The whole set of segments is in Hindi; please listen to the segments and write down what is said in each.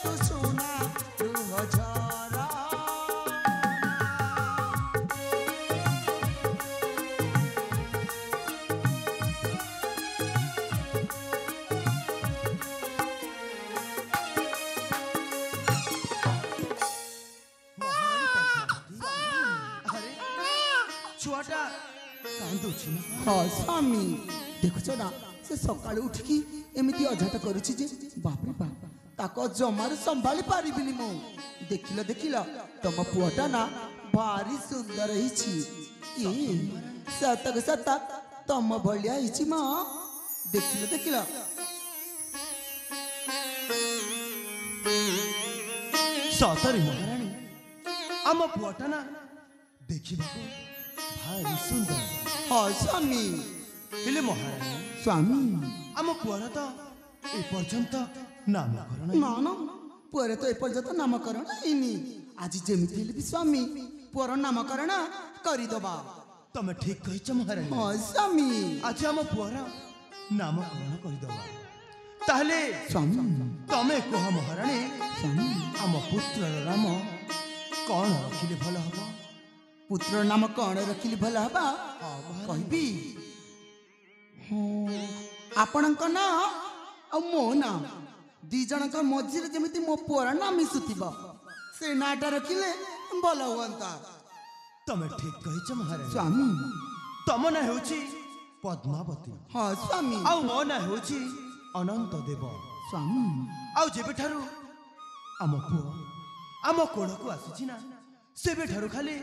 तू सुना लुह झरा छुआटा कांदुछि हाँ स्वामी देखुच ना से सकाळु उठिकी एमिति अझाट करूछि जे बाप रे बाप ताको जमार संभाली पारिबिनी मो देखिलो देखिलो तम पुआटा ना भारी सुंदर हिछि ए सतक सतक तम भलिया हिछि मा देखिलो देखिलो सतरी महारानी आम पुआटा ना देखिबाको भारी सुंदर हाँ स्वामी हेले महारानी स्वामी आम पुआर तो ए पर्यंत नामकरण ना ना पुअर तो एपर्यंत नामकरण हैनी आज जेमिति हेले भी स्वामी पुअर नामकरण करिदबा तमे ठीक कहिछ महारानी हाँ स्वामी आज आम पुआर नामकरण करदबा ताहले स्वामी तमे कह महारानी स्वामी आम पुत्रर नाम कौन रखिले भल हबो पुत्र नाम कौन रखिली भल हबा कहबी आपणक ना आ मो ना दी जनक मझिरे जेमिति मो पुअर ना मिसुथिबा से नाटा रखिले भल हुअंता तमे ठीक कहिछ महारानी स्वामी तम ना हेउछि पद्मावती हाँ स्वामी आउ मो ना हेउछि अनंत देव स्वामी आउ जेबे ठारू आम पुओ आम कोड़को आसीछि ना सेबे ठारू खाली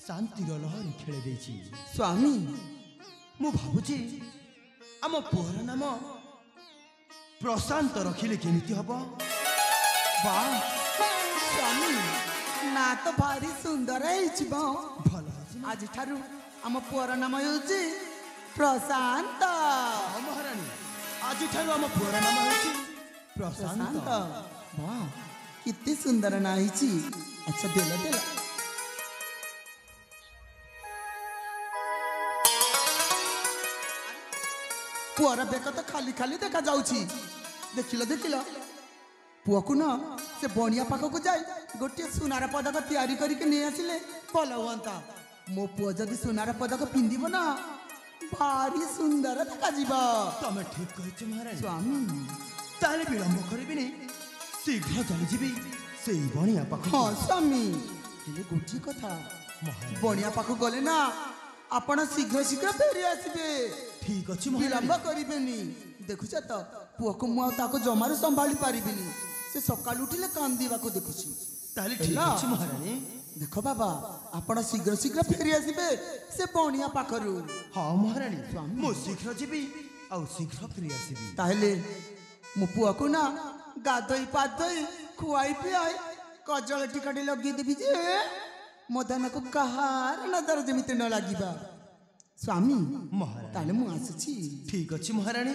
शांतिर लहरी खेले देछि स्वामी मु भाबुछि आम पुअर नाम प्रशांत रखिले केमिति हबो वाह स्वामी ना तो भारी सुंदर है भल आज ठारू आम पुअर नाम होउछि प्रशांत महारानी आज ठारू आम पुअर नाम होछि प्रशांत प्रशांत वाह कितनी सुंदर ना हिची अच्छा देला देला पुअर बेक तो खाली खाली देखा जाउछि देखिलो देखिलो पुआ को ना से बनिया पाखक जाए गोटे सुनार पदक तैयारी करके नहीं आसिले भल हुअंता मो पुआ जदि सुनार पदक पिंधिब ना भारी सुंदर देखा जीवा तमे ठीक कहिछ महारानी स्वामी ताले विलंब करबिनी शीघ्र चली जीवी सेई बनिया पाखक हाँ स्वामी हेले गोटे कथा महारानी बनिया पाखक गले ना आपण शीघ्र शीघ्र फेरी आसबे ठीक अछि विलंब महारानी करिबेनी देखुछ तो पुआ को मु ताको जमार संभाली पारिबिनी से सकाळ उठिले कांदीबा को देखुछि ताले ठीक अछि महारानी देखो बाबा आपण शीघ्र शीघ्र फेरी आसबे से बनिया पाखरु हाँ महारानी मो शीघ्र जीवी आउ शीघ्र फेरी आसीबी ताहले मु पुआ को ना गाधोई पाधोई खुआई पियाई कजल टिकटी लगी देबी जे मदन को कहार नजर जेमिति न लागिबा स्वामी महारानी ताले मु आसछि ठीक अछि महारानी